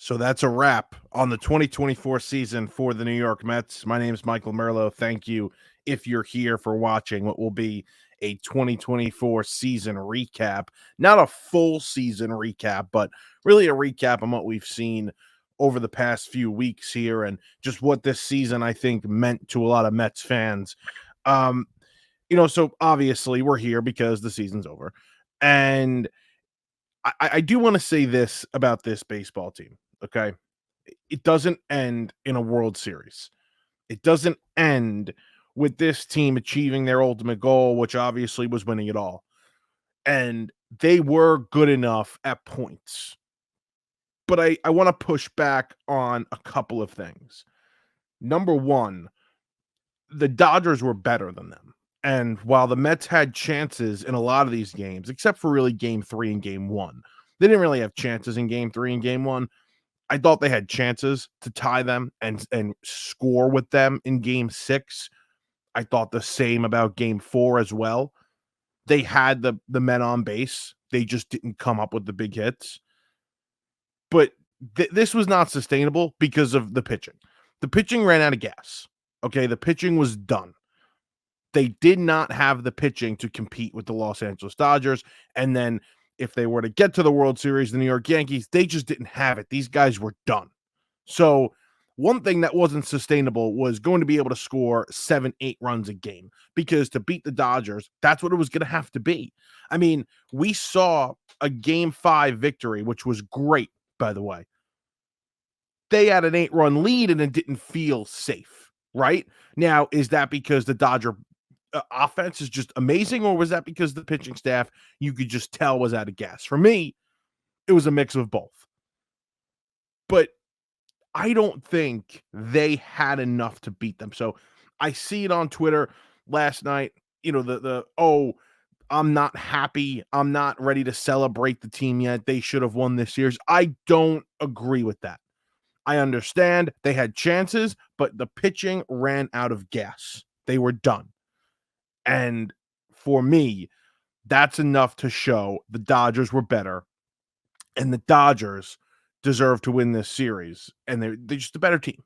So that's a wrap on the 2024 season for the New York Mets. My name is Michael Merlo. Thank you if you're here for watching what will be a 2024 season recap. Not a full season recap, but really a recap on what we've seen over the past few weeks here and just what this season I think meant to a lot of Mets fans. Um, so obviously we're here because the season's over. And I do want to say this about this baseball team. Okay. It doesn't end in a World Series. It doesn't end with this team achieving their ultimate goal, which obviously was winning it all. And they were good enough at points. But I want to push back on a couple of things. Number one, the Dodgers were better than them. And while the Mets had chances in a lot of these games, except for really game 3 and game 1, they didn't really have chances in game 3 and game 1. I thought they had chances to tie them and score with them in game 6. I thought the same about game 4 as well. They had the men on base. They just didn't come up with the big hits. But this was not sustainable because of the pitching. The pitching ran out of gas. Okay, the pitching was done. They did not have the pitching to compete with the Los Angeles Dodgers. And then if they were to get to the World Series, the New York Yankees, they just didn't have it. These guys were done. So one thing that wasn't sustainable was going to be able to score 7-8 runs a game, because to beat the Dodgers, that's what it was going to have to be. I mean, we saw a game 5 victory, which was great, by the way. They had an 8-run lead and it didn't feel safe, right? Now, is that because the Dodger offense is just amazing, or was that because the pitching staff, you could just tell, was out of gas? For me, it was a mix of both. But I don't think they had enough to beat them. So I see it on Twitter last night, I'm not happy. I'm not ready to celebrate the team yet. They should have won this series. I don't agree with that. I understand they had chances, but the pitching ran out of gas. They were done. And for me, that's enough to show the Dodgers were better, and the Dodgers deserve to win this series, and they're just a better team.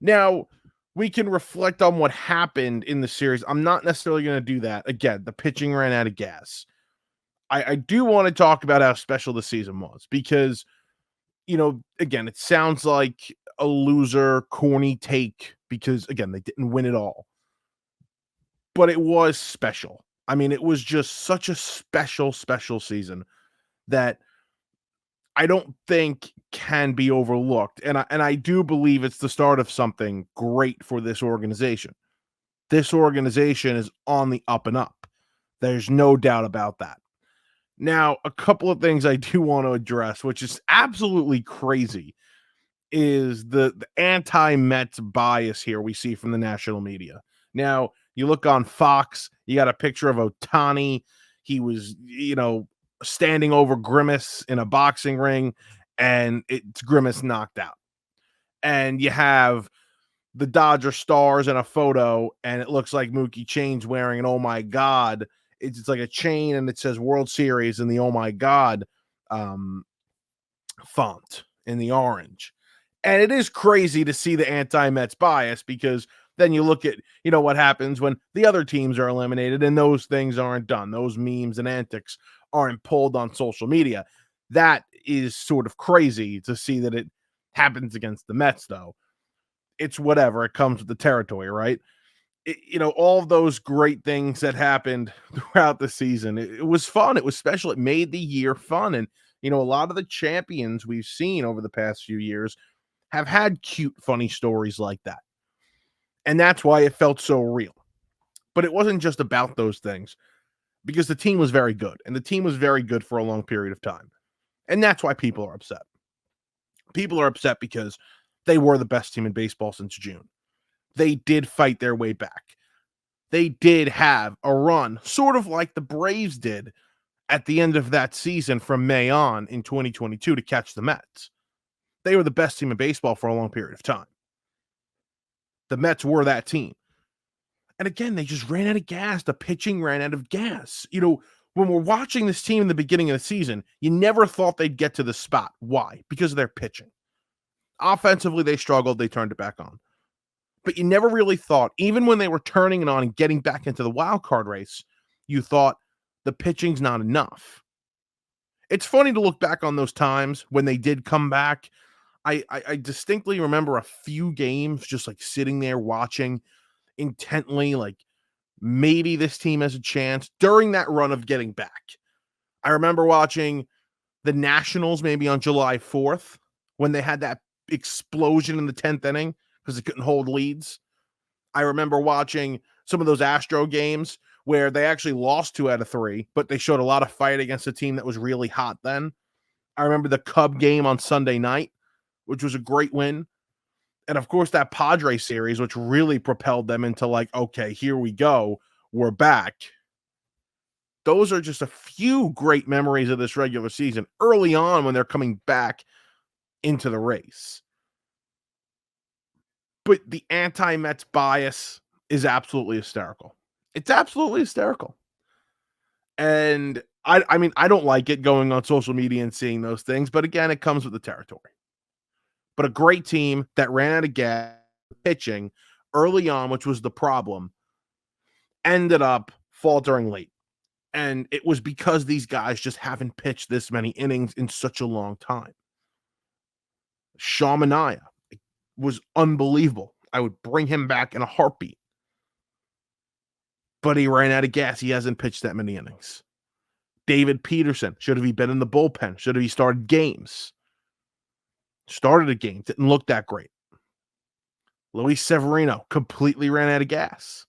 Now, we can reflect on what happened in the series. I'm not necessarily going to do that. Again, the pitching ran out of gas. I do want to talk about how special the season was, because, again, it sounds like a loser, corny take because, again, they didn't win it all. But it was special. I mean, it was just such a special, special season that I don't think can be overlooked. And I do believe it's the start of something great for this organization. This organization is on the up and up. There's no doubt about that. Now, a couple of things I do want to address, which is absolutely crazy, is the anti-Mets bias here we see from the national media. Now, you look on Fox, you got a picture of Ohtani. He was, standing over Grimace in a boxing ring, and it's Grimace knocked out. And you have the Dodger stars in a photo, and it looks like Mookie Chain's wearing an "Oh my God." It's like a chain, and it says World Series in the "Oh my God" font in the orange. And it is crazy to see the anti-Mets bias, because then you look at, what happens when the other teams are eliminated and those things aren't done. Those memes and antics aren't pulled on social media. That is sort of crazy to see that it happens against the Mets, though. It's whatever. It comes with the territory, right? All of those great things that happened throughout the season. It was fun. It was special. It made the year fun. And, a lot of the champions we've seen over the past few years have had cute, funny stories like that. And that's why it felt so real. But it wasn't just about those things, because the team was very good, and the team was very good for a long period of time. And that's why people are upset. People are upset because they were the best team in baseball since June. They did fight their way back. They did have a run, sort of like the Braves did at the end of that season from May on in 2022 to catch the Mets. They were the best team in baseball for a long period of time. The Mets were that team. And again, they just ran out of gas. The pitching ran out of gas. when we're watching this team in the beginning of the season, you never thought they'd get to this spot. Why? Because of their pitching. Offensively, they struggled. They turned it back on. But you never really thought, even when they were turning it on and getting back into the wild card race, you thought the pitching's not enough. It's funny to look back on those times when they did come back. I distinctly remember a few games just like sitting there watching intently, like maybe this team has a chance during that run of getting back. I remember watching the Nationals maybe on July 4th when they had that explosion in the 10th inning because they couldn't hold leads. I remember watching some of those Astro games where they actually lost 2 out of 3, but they showed a lot of fight against a team that was really hot then. I remember the Cub game on Sunday night, which was a great win. And of course, that Padre series, which really propelled them into like, okay, here we go. We're back. Those are just a few great memories of this regular season early on when they're coming back into the race. But the anti-Mets bias is absolutely hysterical. It's absolutely hysterical. And I mean, I don't like it going on social media and seeing those things, but again, it comes with the territory. But a great team that ran out of gas pitching early on, which was the problem, ended up faltering late. And it was because these guys just haven't pitched this many innings in such a long time. Sean Manaea was unbelievable. I would bring him back in a heartbeat. But he ran out of gas. He hasn't pitched that many innings. David Peterson, should have he been in the bullpen? Should have he started games? Started a game, didn't look that great. Luis Severino completely ran out of gas.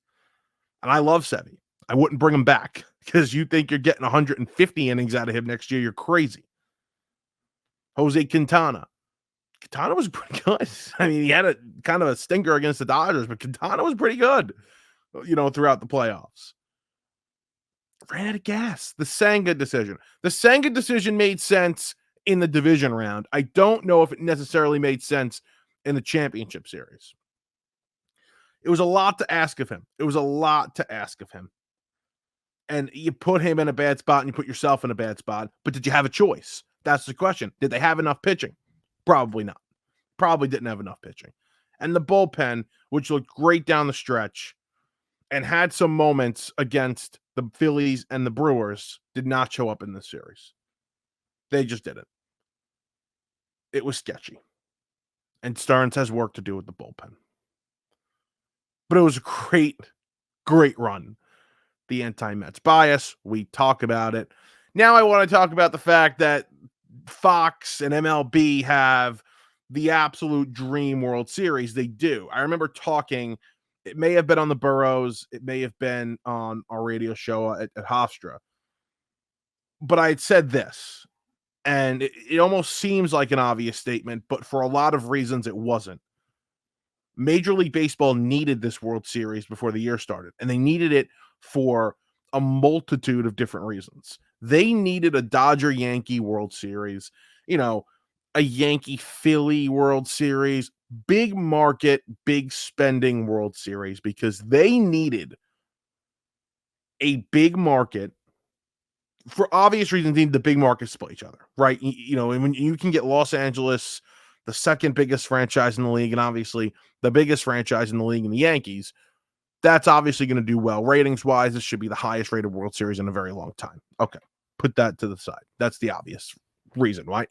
And I love Sevy. I wouldn't bring him back because you think you're getting 150 innings out of him next year. You're crazy. Jose Quintana. Quintana was pretty good. I mean, he had a kind of a stinker against the Dodgers, but Quintana was pretty good, throughout the playoffs. Ran out of gas. The Senga decision. The Senga decision made sense in the division round. I don't know if it necessarily made sense in the championship series. It was a lot to ask of him. And you put him in a bad spot and you put yourself in a bad spot. But did you have a choice? That's the question. Did they have enough pitching? Probably not. Probably didn't have enough pitching. And the bullpen, which looked great down the stretch and had some moments against the Phillies and the Brewers, did not show up in this series. They just didn't. It was sketchy. And Stearns has work to do with the bullpen. But it was a great, great run. The anti-Mets bias, we talk about it. Now I want to talk about the fact that Fox and MLB have the absolute dream World Series. They do. I remember talking, it may have been on the Burrows, it may have been on our radio show at Hofstra, but I had said this, and it almost seems like an obvious statement, but for a lot of reasons it wasn't. Major League Baseball needed this World Series before the year started, and they needed it for a multitude of different reasons. They needed a Dodger-Yankee World Series, a Yankee-Philly World Series, big market, big spending World Series, because they needed a big market. For obvious reasons, need the big markets to play each other, right? And when you can get Los Angeles, the second biggest franchise in the league, and obviously the biggest franchise in the league in the Yankees, that's obviously going to do well. Ratings-wise, this should be the highest rated World Series in a very long time. Okay, put that to the side. That's the obvious reason, right?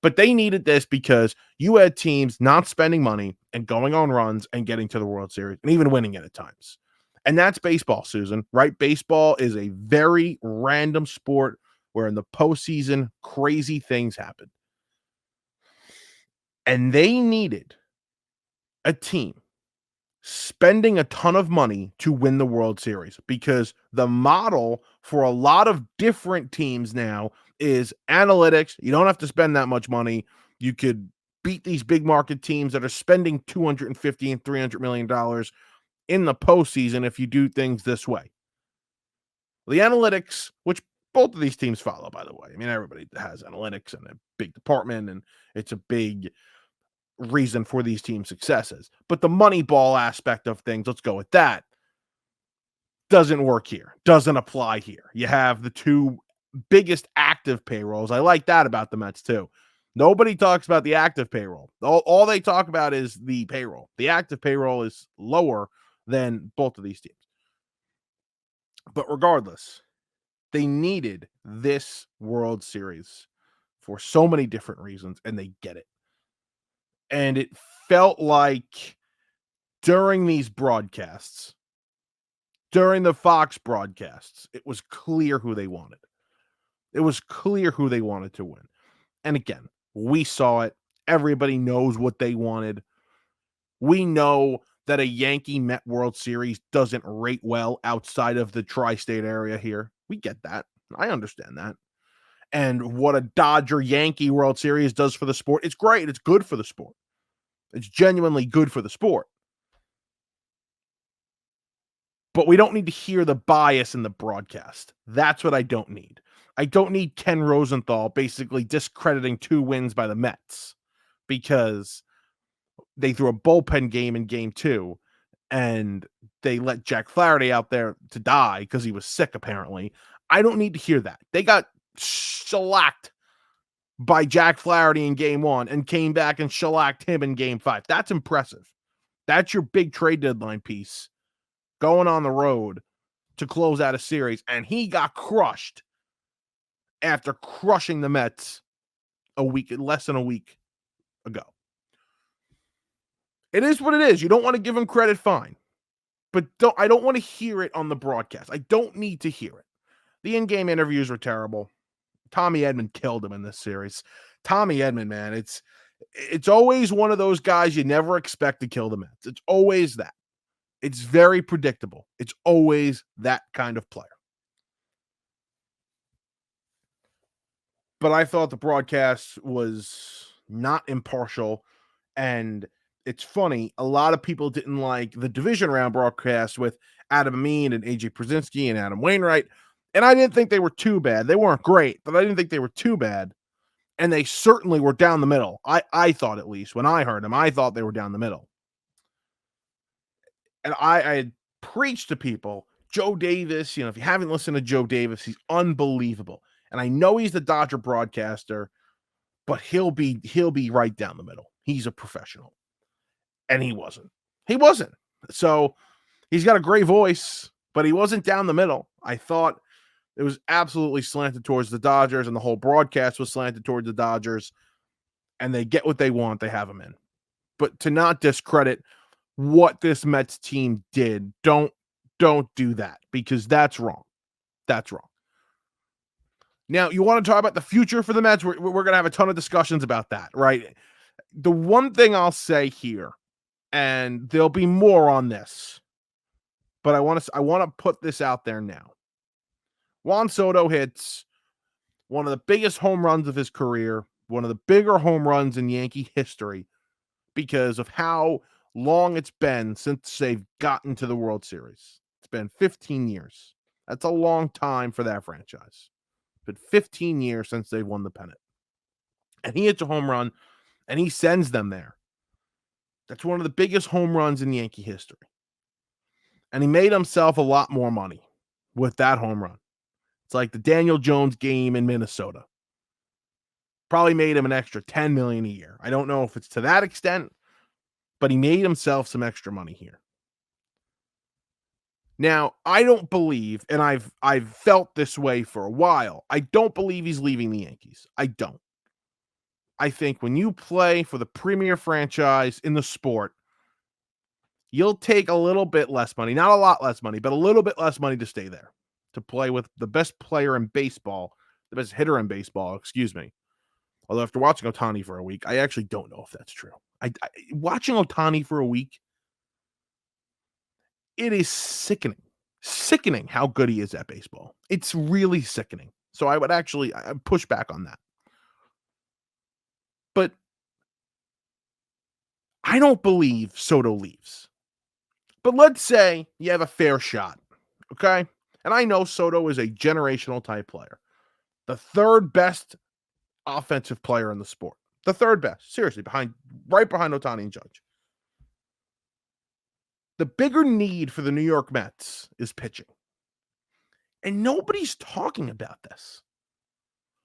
But they needed this because you had teams not spending money and going on runs and getting to the World Series and even winning it at times. And that's baseball, Susan, right? Baseball is a very random sport where in the postseason, crazy things happen. And they needed a team spending a ton of money to win the World Series, because the model for a lot of different teams now is analytics. You don't have to spend that much money. You could beat these big market teams that are spending $250 and $300 million in the postseason if you do things this way. The analytics, which both of these teams follow, by the way. I mean, everybody has analytics and a big department, and it's a big reason for these team successes. But the money ball aspect of things, let's go with that. Doesn't work here. Doesn't apply here. You have the two biggest active payrolls. I like that about the Mets too. Nobody talks about the active payroll. All they talk about is the payroll. The active payroll is lower than both of these teams. But regardless, they needed this World Series for so many different reasons, and they get it. And it felt like during these broadcasts, during the Fox broadcasts, it was clear who they wanted. It was clear who they wanted to win. And again, we saw it. Everybody knows what they wanted. We know that a Yankee Met World Series doesn't rate well outside of the tri-state area here. We get that. I understand that. And what a Dodger Yankee World Series does for the sport, it's great. It's good for the sport. It's genuinely good for the sport. But we don't need to hear the bias in the broadcast. That's what I don't need. I don't need Ken Rosenthal basically discrediting 2 wins by the Mets because they threw a bullpen game in game 2 and they let Jack Flaherty out there to die because he was sick, apparently. I don't need to hear that. They got shellacked by Jack Flaherty in game 1 and came back and shellacked him in game 5. That's impressive. That's your big trade deadline piece going on the road to close out a series, and he got crushed after crushing the Mets less than a week ago. It is what it is. You don't want to give him credit, fine. But I don't want to hear it on the broadcast. I don't need to hear it. The in-game interviews were terrible. Tommy Edman killed him in this series. Tommy Edman, man, it's always one of those guys you never expect to kill the Mets. It's always that. It's very predictable. It's always that kind of player. But I thought the broadcast was not impartial. And it's funny, a lot of people didn't like the division round broadcast with Adam Amin and AJ Przinsky and Adam Wainwright. And I didn't think they were too bad. They weren't great, but I didn't think they were too bad. And they certainly were down the middle. I thought, at least when I heard them, I thought they were down the middle. And I had preached to people, Joe Davis, if you haven't listened to Joe Davis, he's unbelievable. And I know he's the Dodger broadcaster, but he'll be right down the middle. He's a professional. And he wasn't. He wasn't. So he's got a great voice, but he wasn't down the middle. I thought it was absolutely slanted towards the Dodgers, and the whole broadcast was slanted towards the Dodgers, and they get what they want. They have him in. But to not discredit what this Mets team did, don't do that, because that's wrong. That's wrong. Now, you want to talk about the future for the Mets? We're going to have a ton of discussions about that, right? The one thing I'll say here, and there'll be more on this, but I want to put this out there now. Juan Soto hits one of the biggest home runs of his career, one of the bigger home runs in Yankee history, because of how long it's been since they've gotten to the World Series. It's been 15 years. That's a long time for that franchise. It's been 15 years since they've won the pennant. And he hits a home run, and he sends them there. That's one of the biggest home runs in Yankee history. And he made himself a lot more money with that home run. It's like the Daniel Jones game in Minnesota. Probably made him an extra $10 million a year. I don't know if it's to that extent, but he made himself some extra money here. Now, I don't believe, and I've felt this way for a while, I don't believe he's leaving the Yankees. I don't. I think when you play for the premier franchise in the sport, you'll take a little bit less money, not a lot less money, but a little bit less money to stay there, to play with the best player in baseball, the best hitter in baseball, excuse me. Although after watching Ohtani for a week, I actually don't know if that's true. Watching Ohtani for a week, it is sickening. Sickening how good he is at baseball. It's really sickening. So I would actually push back on that. But I don't believe Soto leaves. But let's say you have a fair shot, okay? And I know Soto is a generational type player. The third best offensive player in the sport. The third best. Seriously, right behind Ohtani and Judge. The bigger need for the New York Mets is pitching. And nobody's talking about this.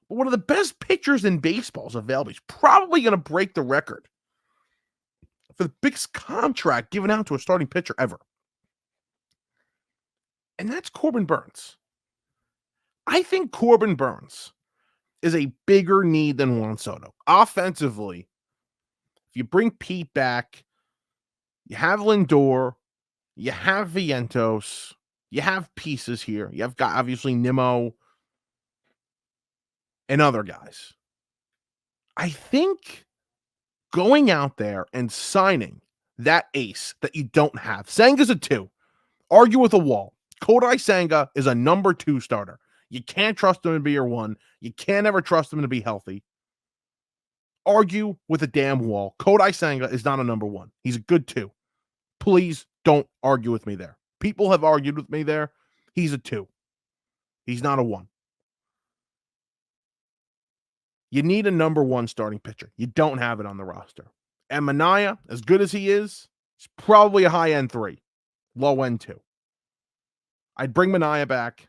But one of the best pitchers in baseball is available. He's probably going to break the record for the biggest contract given out to a starting pitcher ever. And that's Corbin Burnes. I think Corbin Burnes is a bigger need than Juan Soto. Offensively, if you bring Pete back, you have Lindor, you have Vientos, you have pieces here. You have got obviously Nimmo and other guys. I think going out there and signing that ace that you don't have. Senga's a 2. Argue with a wall. Kodai Senga is a number 2 starter. You can't trust him to be your 1. You can't ever trust him to be healthy. Argue with a damn wall. Kodai Senga is not a number 1. He's a good 2. Please don't argue with me there. People have argued with me there. He's a 2. He's not a 1. You need a number 1 starting pitcher. You don't have it on the roster. And Manaea, as good as he is, he's probably a high-end 3, low-end 2. I'd bring Manaea back.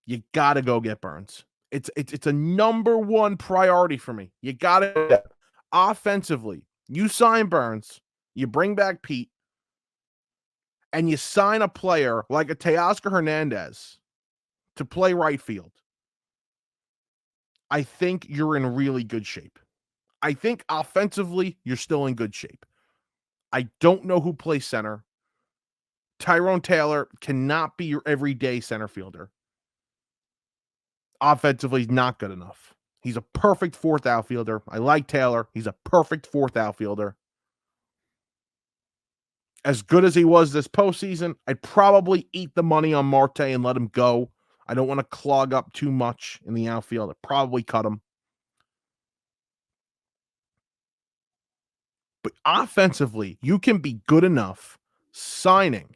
You got to go get Burnes. It's a number 1 priority for me. You got to offensively. You sign Burnes, you bring back Pete, and you sign a player like a Teoscar Hernandez to play right field. I think you're in really good shape. I think offensively, you're still in good shape. I don't know who plays center. Tyrone Taylor cannot be your everyday center fielder. Offensively, he's not good enough. He's a perfect 4th outfielder. I like Taylor. He's a perfect 4th outfielder. As good as he was this postseason, I'd probably eat the money on Marte and let him go. I don't want to clog up too much in the outfield. I'd probably cut him. But offensively, you can be good enough signing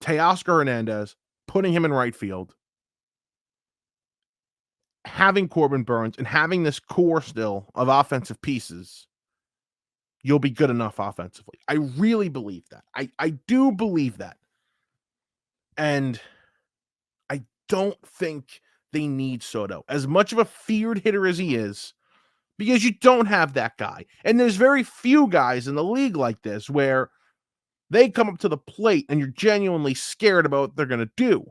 Teoscar Hernandez, putting him in right field, having Corbin Burnes, and having this core still of offensive pieces. You'll be good enough offensively. I really believe that. I do believe that. And I don't think they need Soto. As much of a feared hitter as he is, because you don't have that guy. And there's very few guys in the league like this where they come up to the plate and you're genuinely scared about what they're going to do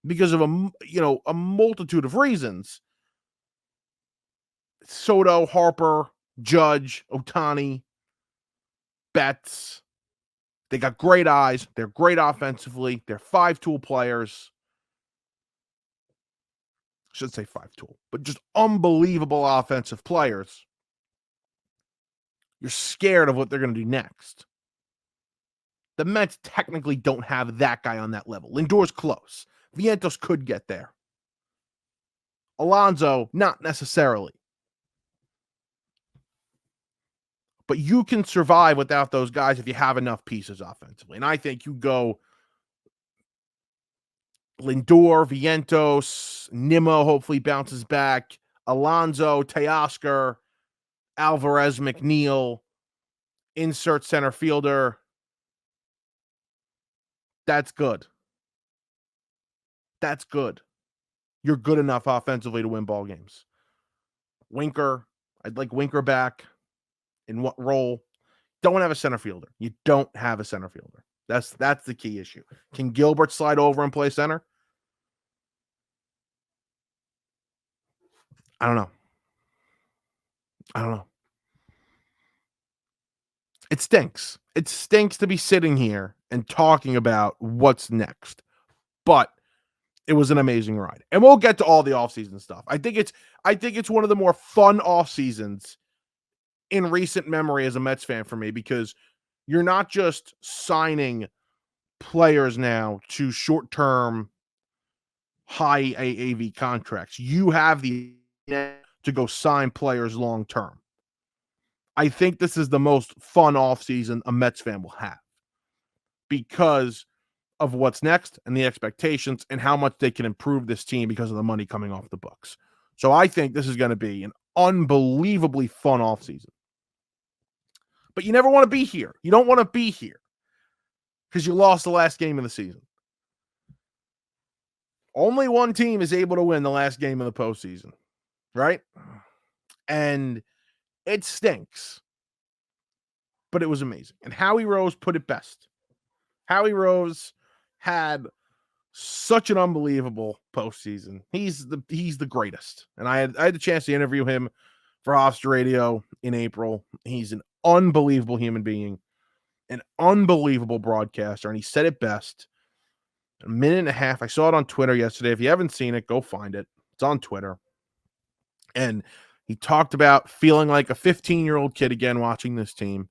because of a multitude of reasons. Soto, Harper, Judge, Ohtani, Betts. They got great eyes. They're great offensively. They're 5-tool players. I should say 5-tool, but just unbelievable offensive players. You're scared of what they're going to do next. The Mets technically don't have that guy on that level. Lindor's close. Vientos could get there. Alonso, not necessarily. But you can survive without those guys if you have enough pieces offensively. And I think you go Lindor, Vientos, Nimmo hopefully bounces back, Alonso, Teoscar, Alvarez, McNeil, insert center fielder. That's good. That's good. You're good enough offensively to win ball games. Winker, I'd like Winker back. In what role? Don't have a center fielder. You don't have a center fielder. That's the key issue. Can Gilbert slide over and play center? I don't know. It stinks. It stinks to be sitting here and talking about what's next. But it was an amazing ride. And we'll get to all the offseason stuff. I think it's one of the more fun off seasons in recent memory as a Mets fan for me, because you're not just signing players now to short-term high AAV contracts. You have the to go sign players long-term. I think this is the most fun offseason a Mets fan will have because of what's next and the expectations and how much they can improve this team because of the money coming off the books. So I think this is going to be an unbelievably fun offseason. But you never want to be here. You don't want to be here because you lost the last game of the season. Only one team is able to win the last game of the postseason, right? And it stinks, but it was amazing. And Howie Rose put it best. Howie Rose had such an unbelievable postseason. He's the greatest. And I had the chance to interview him for Hofstra Radio in April. He's an unbelievable human being, an unbelievable broadcaster, and he said it best. A minute and a half. I saw it on Twitter yesterday. If you haven't seen it, go find it. It's on Twitter. And he talked about feeling like a 15-year-old kid again watching this team.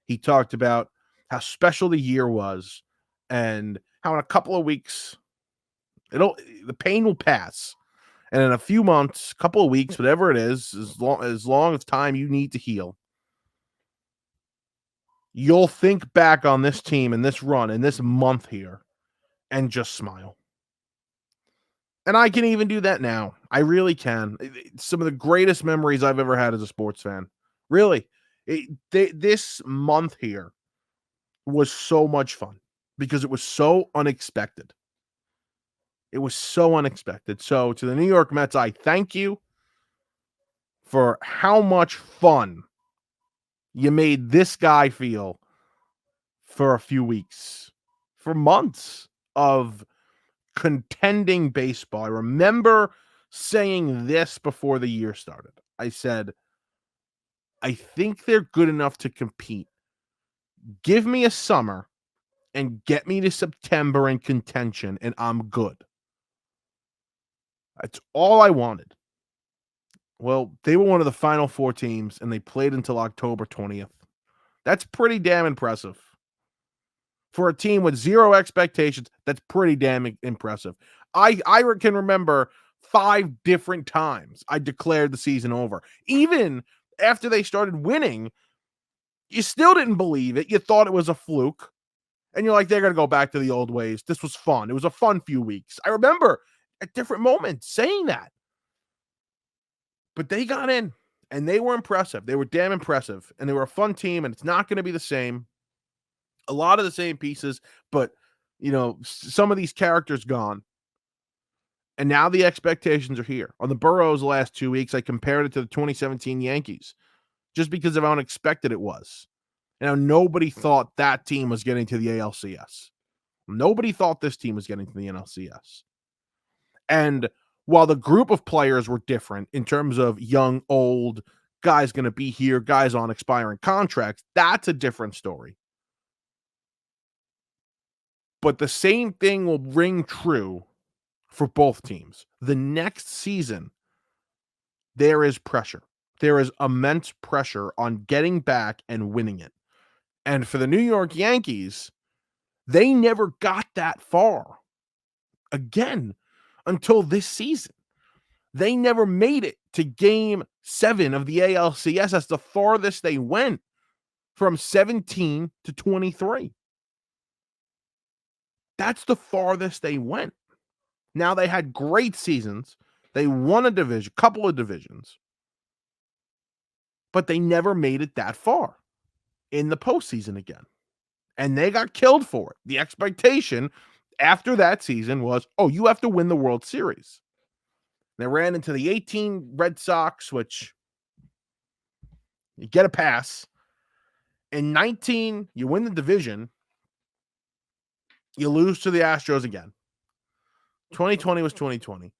He talked about how special the year was and how in a couple of weeks the pain will pass. And in a few months, couple of weeks, whatever it is, as long as time you need to heal, you'll think back on this team and this run and this month here and just smile. And I can even do that now. I really can. It's some of the greatest memories I've ever had as a sports fan. Really. This month here was so much fun because it was so unexpected. It was so unexpected. So to the New York Mets, I thank you for how much fun you made this guy feel for a few weeks, for months of contending baseball. I remember saying this before the year started. I said, I think they're good enough to compete. Give me a summer and get me to September in contention, and I'm good. That's all I wanted. Well, they were one of the final four teams, and they played until October 20th. That's pretty damn impressive. For a team with zero expectations, that's pretty damn impressive. I can remember 5 different times I declared the season over. Even after they started winning, you still didn't believe it. You thought it was a fluke. And you're like, they're going to go back to the old ways. This was fun. It was a fun few weeks. I remember at different moments saying that. But they got in, and they were impressive. They were damn impressive, and they were a fun team, and it's not going to be the same. A lot of the same pieces, but, some of these characters gone. And now the expectations are here. On the Burrows last 2 weeks, I compared it to the 2017 Yankees just because of how unexpected it was. Nobody thought that team was getting to the ALCS. Nobody thought this team was getting to the NLCS. And while the group of players were different in terms of young, old, guys going to be here, guys on expiring contracts, that's a different story. But the same thing will ring true for both teams. The next season, there is pressure. There is immense pressure on getting back and winning it. And for the New York Yankees, they never got that far again until this season. They never made it to Game 7 of the ALCS. That's the farthest they went from 17 to 23. That's the farthest they went. Now, they had great seasons. They won a division, couple of divisions, but they never made it that far in the postseason again. And they got killed for it. The expectation after that season was, you have to win the World Series. They ran into the 18 Red Sox, which you get a pass. In 19, you win the division. You lose to the Astros again. 2020 was 2020.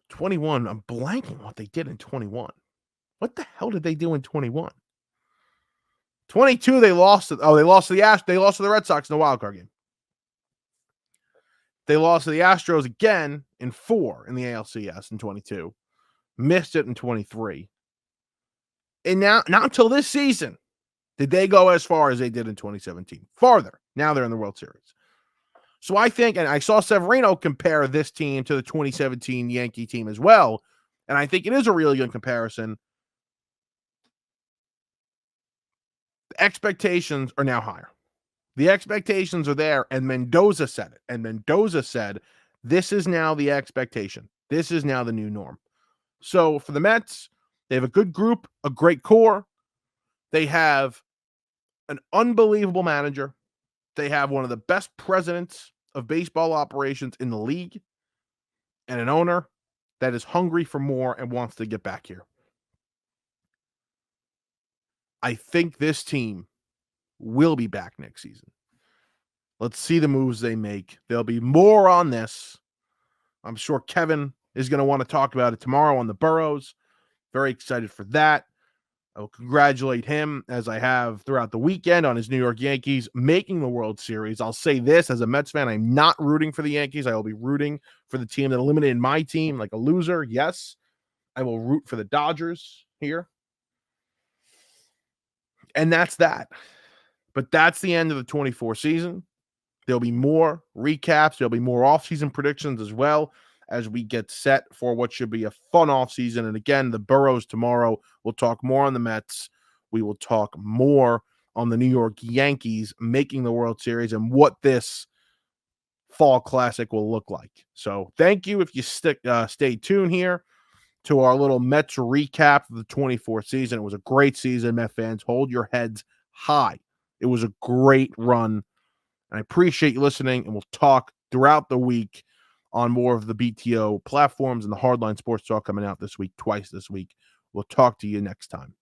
21, I'm blanking what they did in 21. What the hell did they do in 21? 22, they lost to the Red Sox in the wild card game. They lost to the Astros again in 4 in the ALCS in 22. Missed it in 23. And now, not until this season, did they go as far as they did in 2017. Farther. Now they're in the World Series. So I think, and I saw Severino compare this team to the 2017 Yankee team as well, and I think it is a really good comparison. The expectations are now higher. The expectations are there, and Mendoza said it. And Mendoza said, this is now the expectation. This is now the new norm. So for the Mets, they have a good group, a great core. They have an unbelievable manager. They have one of the best presidents of baseball operations in the league and an owner that is hungry for more and wants to get back here. I think this team will be back next season. Let's see the moves they make. There'll be more on this. I'm sure Kevin is going to want to talk about it tomorrow on the Burrows. Very excited for that. I will congratulate him, as I have throughout the weekend, on his New York Yankees making the World Series. I'll say this, as a Mets fan, I'm not rooting for the Yankees. I will be rooting for the team that eliminated my team like a loser. Yes, I will root for the Dodgers here. And that's that. But that's the end of the 24 season. There'll be more recaps. There'll be more offseason predictions as well as we get set for what should be a fun offseason. And again, the Burrows tomorrow. We'll talk more on the Mets. We will talk more on the New York Yankees making the World Series and what this fall classic will look like. So thank you if you stay tuned here to our little Mets recap of the 24 season. It was a great season, Met fans. Hold your heads high. It was a great run. And I appreciate you listening, and we'll talk throughout the week on more of the BTO platforms and the Hardline Sports Talk coming out this week, twice this week. We'll talk to you next time.